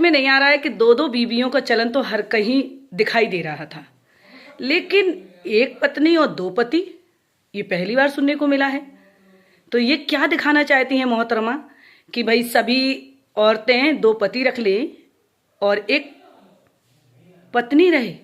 में नहीं आ रहा है कि दो दो बीवियों का चलन तो हर कहीं दिखाई दे रहा था, लेकिन एक पत्नी और दो पति ये पहली बार सुनने को मिला है। तो ये क्या दिखाना चाहती हैं मोहतरमा कि भाई सभी औरतें दो पति रख लें और एक पत्नी रहे।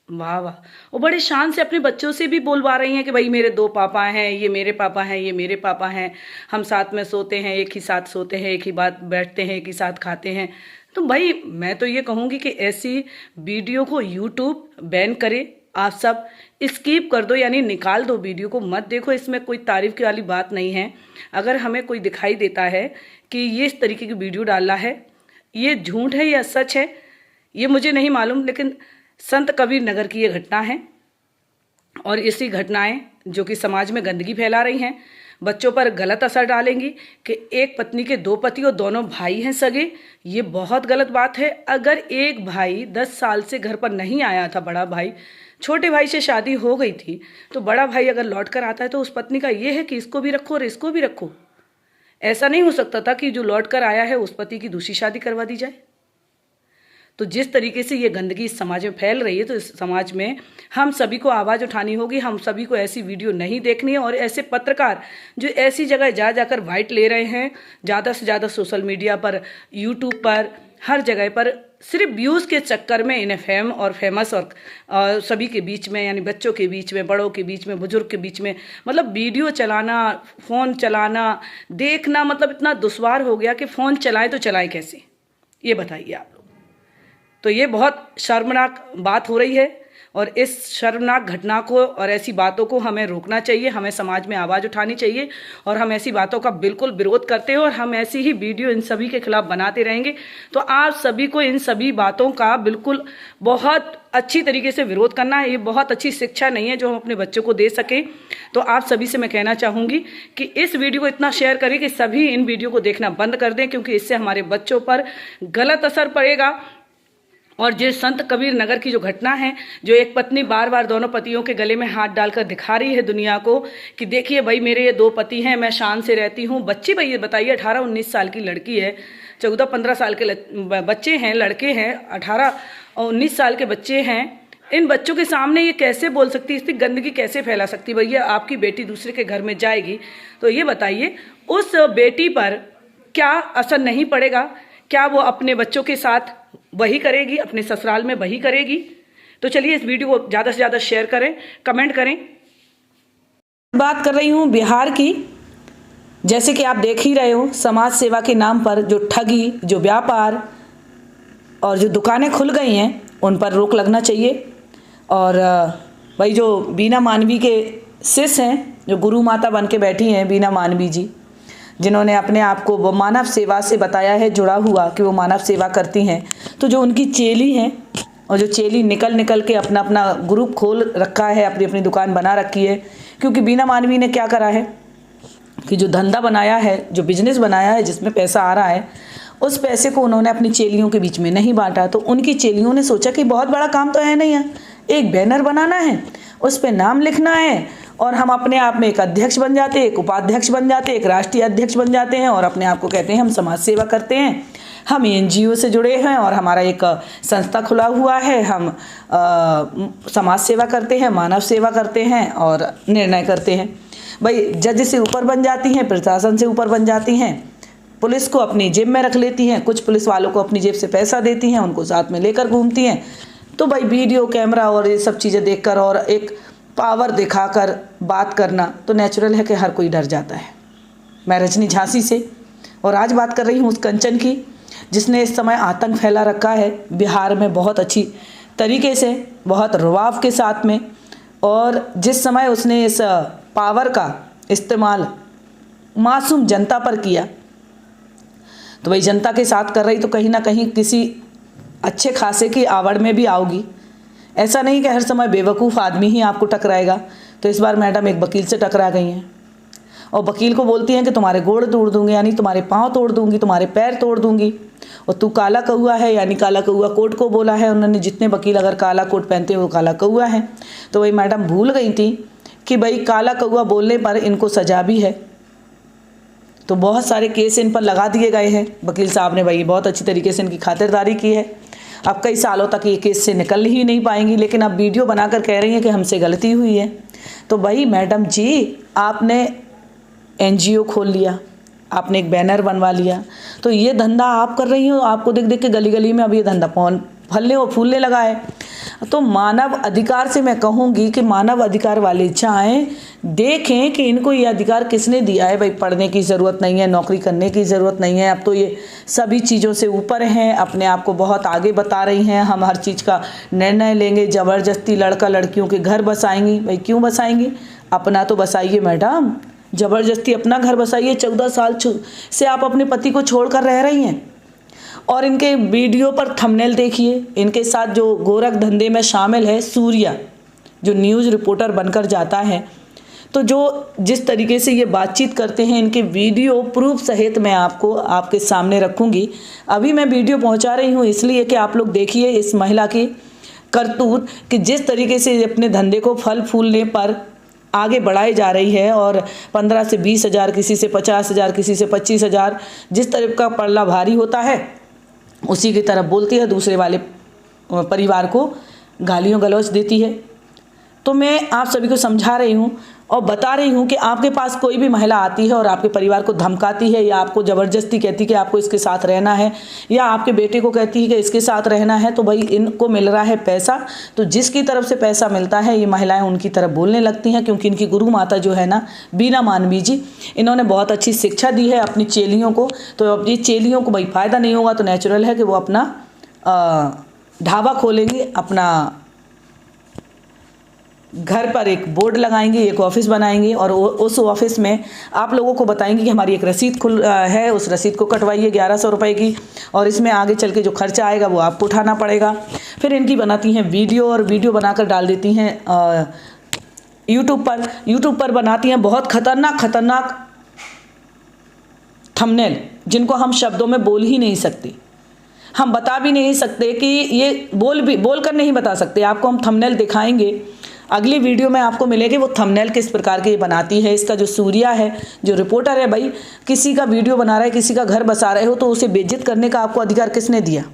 वाह वाह। वो बड़े शान से अपने बच्चों से भी बोलवा रही हैं कि भाई मेरे दो पापा हैं, ये मेरे पापा हैं, ये मेरे पापा हैं, हम साथ में सोते हैं, एक ही साथ सोते हैं, एक ही बात बैठते हैं, एक ही साथ खाते हैं। तो भाई मैं तो ये कहूँगी कि ऐसी वीडियो को यूट्यूब बैन करे, आप सब स्किप कर दो, यानी निकाल दो वीडियो को, मत देखो। इसमें कोई तारीफ की वाली बात नहीं है। अगर हमें कोई दिखाई देता है कि ये इस तरीके की वीडियो डाला है, ये झूठ है या सच है ये मुझे नहीं मालूम, लेकिन संत कबीर नगर की ये घटना है और इसी घटनाएं जो कि समाज में गंदगी फैला रही हैं, बच्चों पर गलत असर डालेंगी कि एक पत्नी के दो पति और दोनों भाई हैं सगे। ये बहुत गलत बात है। अगर एक भाई 10 साल से घर पर नहीं आया था, बड़ा भाई, छोटे भाई से शादी हो गई थी, तो बड़ा भाई अगर लौट कर आता है तो उस पत्नी का ये है कि इसको भी रखो और इसको भी रखो। ऐसा नहीं हो सकता था कि जो लौट कर आया है उस पति की दूसरी शादी करवा दी जाए। तो जिस तरीके से ये गंदगी इस समाज में फैल रही है, तो इस समाज में हम सभी को आवाज़ उठानी होगी। हम सभी को ऐसी वीडियो नहीं देखनी है। और ऐसे पत्रकार जो ऐसी जगह जा जाकर वाइट ले रहे हैं, ज़्यादा से ज़्यादा सोशल मीडिया पर, यूट्यूब पर, हर जगह पर सिर्फ व्यूज़ के चक्कर में इन्हें फेम और फेमस और सभी के बीच में, यानी बच्चों के बीच में, बड़ों के बीच में, बुजुर्ग के बीच में, मतलब वीडियो चलाना, फ़ोन चलाना, देखना, मतलब इतना दुश्वार हो गया कि फ़ोन चलाएं तो चलाएं कैसे, ये बताइए आप लोग। तो ये बहुत शर्मनाक बात हो रही है और इस शर्मनाक घटना को और ऐसी बातों को हमें रोकना चाहिए। हमें समाज में आवाज़ उठानी चाहिए और हम ऐसी बातों का बिल्कुल विरोध करते हैं और हम ऐसी ही वीडियो इन सभी के खिलाफ बनाते रहेंगे। तो आप सभी को इन सभी बातों का बिल्कुल बहुत अच्छी तरीके से विरोध करना है। ये बहुत अच्छी शिक्षा नहीं है जो हम अपने बच्चों को दे सकें। तो आप सभी से मैं कहना चाहूँगी कि इस वीडियो को इतना शेयर करें कि सभी इन वीडियो को देखना बंद कर दें, क्योंकि इससे हमारे बच्चों पर गलत असर पड़ेगा। और जो संत कबीर नगर की जो घटना है, जो एक पत्नी बार बार दोनों पतियों के गले में हाथ डालकर दिखा रही है दुनिया को कि देखिए भाई मेरे ये दो पति हैं, मैं शान से रहती हूँ। बच्ची भाई ये बताइए 18-19 साल की लड़की है, 14-15 साल के बच्चे हैं, लड़के हैं, 18 और 19 साल के बच्चे हैं। इन बच्चों के सामने ये कैसे बोल सकती है, इतनी गंदगी कैसे फैला सकती है? भैया आपकी बेटी दूसरे के घर में जाएगी तो ये बताइए उस बेटी पर क्या असर नहीं पड़ेगा? क्या वो अपने बच्चों के साथ वही करेगी, अपने ससुराल में वही करेगी? तो चलिए इस वीडियो को ज़्यादा से ज़्यादा शेयर करें, कमेंट करें। बात कर रही हूँ बिहार की। जैसे कि आप देख ही रहे हो, समाज सेवा के नाम पर जो ठगी, जो व्यापार और जो दुकानें खुल गई हैं उन पर रोक लगना चाहिए। और भाई जो बीना मानवी के शिष्य हैं, जो गुरु माता बन के बैठी हैं बीना मानवी जी, जिन्होंने अपने आप को वो मानव सेवा से बताया है, जुड़ा हुआ कि वो मानव सेवा करती हैं, तो जो उनकी चेली हैं और जो चेली निकल के अपना अपना ग्रुप खोल रखा है, अपनी अपनी दुकान बना रखी है। क्योंकि बीना मानवी ने क्या करा है कि जो धंधा बनाया है, जो बिजनेस बनाया है, जिसमें पैसा आ रहा है, उस पैसे को उन्होंने अपनी चेलियों के बीच में नहीं बांटा। तो उनकी चेलियों ने सोचा कि बहुत बड़ा काम तो है नहीं है, एक बैनर बनाना है, उस पर नाम लिखना है और हम अपने आप में एक अध्यक्ष बन जाते हैं, एक उपाध्यक्ष बन जाते हैं, एक राष्ट्रीय अध्यक्ष बन जाते हैं और अपने आप को कहते हैं हम समाज सेवा करते हैं, हम एनजीओ से जुड़े हैं और हमारा एक संस्था खुला हुआ है, हम समाज सेवा करते हैं, मानव सेवा करते हैं और निर्णय करते हैं। भाई जज से ऊपर बन जाती हैं, प्रशासन से ऊपर बन जाती हैं, पुलिस को अपनी जेब में रख लेती हैं, कुछ पुलिस वालों को अपनी जेब से पैसा देती हैं, उनको साथ में लेकर घूमती हैं। तो भाई वीडियो कैमरा और ये सब चीज़ें देखकर और एक पावर दिखाकर बात करना तो नेचुरल है कि हर कोई डर जाता है। मैं रजनी झांसी से और आज बात कर रही हूँ उस कंचन की जिसने इस समय आतंक फैला रखा है बिहार में बहुत अच्छी तरीके से, बहुत रुआब के साथ में। और जिस समय उसने इस पावर का इस्तेमाल मासूम जनता पर किया, तो भाई जनता के साथ कर रही तो कहीं ना कहीं किसी अच्छे खासे की आवड़ में भी आओगी। ऐसा नहीं कि हर समय बेवकूफ़ आदमी ही आपको टकराएगा। तो इस बार मैडम एक वकील से टकरा गई हैं और वकील को बोलती हैं कि तुम्हारे गोड़ तोड़ दूंगी, यानी तुम्हारे पाँव तोड़ दूंगी, तुम्हारे पैर तोड़ दूंगी, और तू काला कौआ है, यानी काला कौआ कोर्ट को बोला है उन्होंने। जितने वकील अगर काला कोट पहनते हैं वो काला कौआ है। तो वही मैडम भूल गई थी कि भाई काला कौआ बोलने पर इनको सजा भी है। तो बहुत सारे केस इन पर लगा दिए गए हैं। वकील साहब ने भाई बहुत अच्छी तरीके से इनकी खातिरदारी की है। अब कई सालों तक ये केस से निकल ही नहीं पाएंगी, लेकिन अब वीडियो बनाकर कह रही हैं कि हमसे गलती हुई है। तो भाई मैडम जी, आपने एनजीओ खोल लिया, आपने एक बैनर बनवा लिया, तो ये धंधा आप कर रही हो। आपको देख देख के गली गली में अब ये धंधा फलने और फूलने लगा है। तो मानव अधिकार से मैं कहूँगी कि मानव अधिकार वाले जाएं, देखें कि इनको ये अधिकार किसने दिया है। भाई पढ़ने की ज़रूरत नहीं है, नौकरी करने की ज़रूरत नहीं है, अब तो ये सभी चीज़ों से ऊपर हैं, अपने आप को बहुत आगे बता रही हैं। हम हर चीज़ का निर्णय लेंगे, ज़बरदस्ती लड़का लड़कियों के घर बसाएंगी। भाई क्यों बसाएंगी? अपना तो बसाइए मैडम, ज़बरदस्ती अपना घर बसाइए। 14 साल से आप अपने पति को छोड़कर रह रही हैं। और इनके वीडियो पर थंबनेल देखिए, इनके साथ जो गोरख धंधे में शामिल है सूर्या, जो न्यूज़ रिपोर्टर बनकर जाता है, तो जो जिस तरीके से ये बातचीत करते हैं, इनके वीडियो प्रूफ सहित मैं आपको आपके सामने रखूँगी। अभी मैं वीडियो पहुँचा रही हूँ इसलिए कि आप लोग देखिए इस महिला की करतूत कि जिस तरीके से अपने धंधे को फल फूलने पर आगे बढ़ाई जा रही है। और 15 से 20 हज़ार, किसी से 50 हज़ार, किसी से 25 हज़ार, जिस तरह का पल्ला भारी होता है उसी की तरफ बोलती है, दूसरे वाले परिवार को गालियों गलौज देती है। तो मैं आप सभी को समझा रही हूँ और बता रही हूँ कि आपके पास कोई भी महिला आती है और आपके परिवार को धमकाती है, या आपको ज़बरदस्ती कहती है कि आपको इसके साथ रहना है, या आपके बेटे को कहती है कि इसके साथ रहना है, तो भाई इनको मिल रहा है पैसा। तो जिसकी तरफ से पैसा मिलता है ये महिलाएं उनकी तरफ बोलने लगती हैं, क्योंकि इनकी गुरु माता जो है ना, बीना मानवी जी, इन्होंने बहुत अच्छी शिक्षा दी है अपनी चेलियों को। तो अब ये चेलियों को भाई फ़ायदा नहीं होगा तो नेचुरल है कि वो अपना ढाबा खोलेंगे, अपना घर पर एक बोर्ड लगाएंगे, एक ऑफिस बनाएंगे, और उस ऑफिस में आप लोगों को बताएंगे कि हमारी एक रसीद है, उस रसीद को कटवाइए 1100 रुपये की, और इसमें आगे चल के जो खर्चा आएगा वो आपको उठाना पड़ेगा। फिर इनकी बनाती हैं वीडियो, और वीडियो बनाकर डाल देती हैं यूट्यूब पर बनाती हैं बहुत खतरनाक थंबनेल, जिनको हम शब्दों में बोल ही नहीं सकते, हम बता भी नहीं सकते कि ये बोल कर नहीं बता सकते। आपको हम थंबनेल दिखाएंगे, अगली वीडियो में आपको मिलेगी वो थंबनेल किस प्रकार की बनाती है। इसका जो सूर्या है, जो रिपोर्टर है, भाई किसी का वीडियो बना रहा है, किसी का घर बसा रहे हो, तो उसे बेइज्जत करने का आपको अधिकार किसने दिया?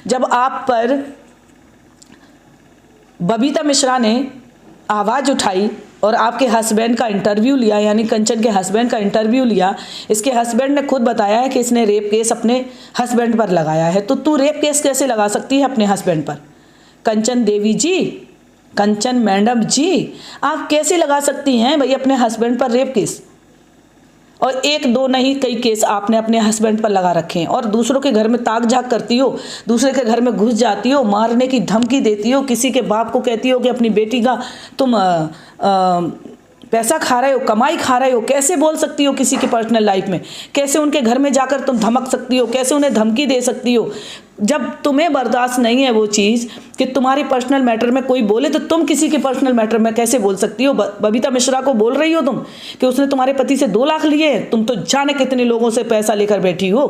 जब आप पर बबीता मिश्रा ने आवाज़ उठाई और आपके हस्बैंड का इंटरव्यू लिया, यानी कंचन के हस्बैंड का इंटरव्यू लिया, इसके हस्बैंड ने खुद बताया है कि इसने रेप केस अपने हस्बैंड पर लगाया है, तो तू रेप केस कैसे लगा सकती है अपने हस्बैंड पर? कंचन देवी जी, कंचन मैडम जी, आप कैसे लगा सकती हैं भाई अपने हस्बैंड पर रेप केस? और एक दो नहीं, कई केस आपने अपने हस्बैंड पर लगा रखे हैं, और दूसरों के घर में ताक झाक करती हो, दूसरे के घर में घुस जाती हो, मारने की धमकी देती हो, किसी के बाप को कहती हो कि अपनी बेटी का तुम पैसा खा रहे हो, कमाई खा रहे हो। कैसे बोल सकती हो किसी की पर्सनल लाइफ में? कैसे उनके घर में जाकर तुम धमक सकती हो? कैसे उन्हें धमकी दे सकती हो? जब तुम्हें बर्दाश्त नहीं है वो चीज़ कि तुम्हारी पर्सनल मैटर में कोई बोले, तो तुम किसी के पर्सनल मैटर में कैसे बोल सकती हो? बबीता मिश्रा को बोल रही हो तुम कि उसने तुम्हारे पति से 2 लाख लिए, तुम तो जाने कितने लोगों से पैसा लेकर बैठी हो।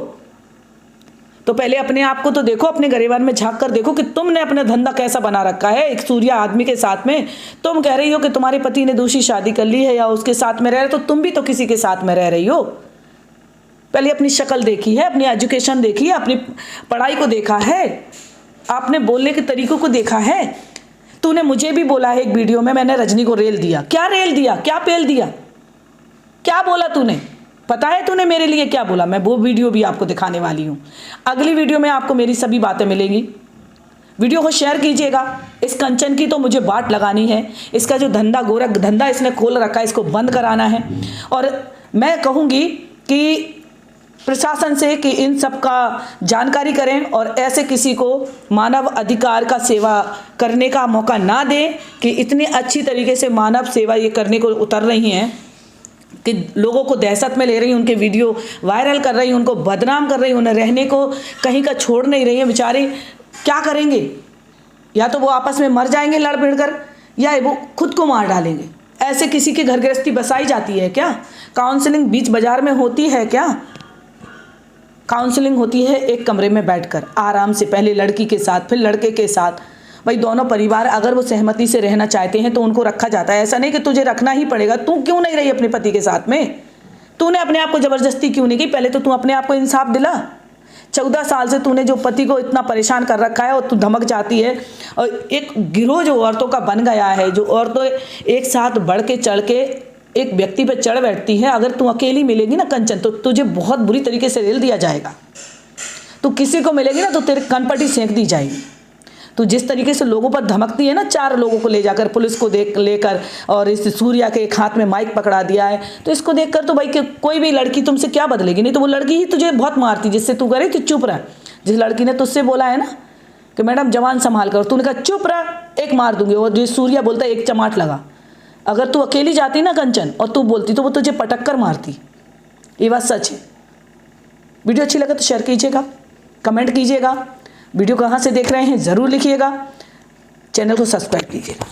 तो पहले अपने आप को तो देखो, अपने गरेबान में झांक कर देखो कि तुमने अपना धंधा कैसा बना रखा है एक सूर्या आदमी के साथ में। तुम कह रही हो कि तुम्हारे पति ने दूसरी शादी कर ली है या उसके साथ में रह रहे, तो तुम भी तो किसी के साथ में रह रही हो। पहले अपनी शक्ल देखी है, अपनी एजुकेशन देखी है, अपनी पढ़ाई को देखा है, आपने बोलने के तरीकों को देखा है। तूने मुझे भी बोला है एक वीडियो में, मैंने रजनी को रेल दिया। क्या रेल दिया? क्या पेल दिया? क्या बोला तूने? पता है तूने मेरे लिए क्या बोला? मैं वो वीडियो भी आपको दिखाने वाली हूँ। अगली वीडियो में आपको मेरी सभी बातें मिलेंगी। वीडियो को शेयर कीजिएगा। इस कंचन की तो मुझे बाट लगानी है। इसका जो धंधा, गोरख धंधा इसने खोल रखा है, इसको बंद कराना है। और मैं कहूँगी कि प्रशासन से कि इन सब का जानकारी करें और ऐसे किसी को मानव अधिकार का सेवा करने का मौका ना दें कि इतनी अच्छी तरीके से मानव सेवा ये करने को उतर रही हैं कि लोगों को दहशत में ले रही, उनके वीडियो वायरल कर रही, उनको बदनाम कर रही, उन्हें रहने को कहीं का छोड़ नहीं रही है। बेचारे क्या करेंगे? या तो वो आपस में मर जाएंगे लड़ भिड़ कर, या वो खुद को मार डालेंगे। ऐसे किसी की घर गृहस्थी बसाई जाती है क्या? काउंसलिंग बीच बाजार में होती है क्या? काउंसलिंग होती है एक कमरे में बैठकर आराम से, पहले लड़की के साथ फिर लड़के के साथ। भाई दोनों परिवार अगर वो सहमति से रहना चाहते हैं तो उनको रखा जाता है। ऐसा नहीं कि तुझे रखना ही पड़ेगा। तू क्यों नहीं रही अपने पति के साथ में? तूने अपने आप को ज़बरदस्ती क्यों नहीं की? पहले तो तू अपने आप को इंसाफ दिला। 14 साल से तूने जो पति को इतना परेशान कर रखा है और तू धमक जाती है, और एक गिरोह जो औरतों का बन गया है, जो औरतें एक साथ बढ़ के चढ़ के एक व्यक्ति पे चढ़ बैठती है। अगर तू अकेली मिलेगी ना कंचन, तो तुझे बहुत बुरी तरीके से रेल दिया जाएगा। तू किसी को मिलेगी ना तो तेरे कनपटी सेंक दी जाएगी। तो जिस तरीके से लोगों पर धमकती है ना, 4 लोगों को ले जाकर पुलिस को लेकर, और इस सूर्या के एक हाथ में माइक पकड़ा दिया है, तो इसको देखकर तो भाई कि कोई भी लड़की तुमसे क्या बदलेगी? नहीं तो वो लड़की ही तुझे बहुत मारती, जिससे तू करे कि चुप रह। जिस लड़की ने तुझसे बोला है ना कि मैडम जवान संभाल कर, तूने कहा चुप रह, एक मार दूंगी, और जो सूर्या बोलता है एक चमाट लगा। अगर तू अकेली जाती ना कंचन और तू बोलती, तो वो तुझे पटक कर मारती। ये बात सच है। वीडियो अच्छी लगे तो शेयर कीजिएगा, कमेंट कीजिएगा, वीडियो कहाँ से देख रहे हैं ज़रूर लिखिएगा, चैनल को सब्सक्राइब कीजिएगा।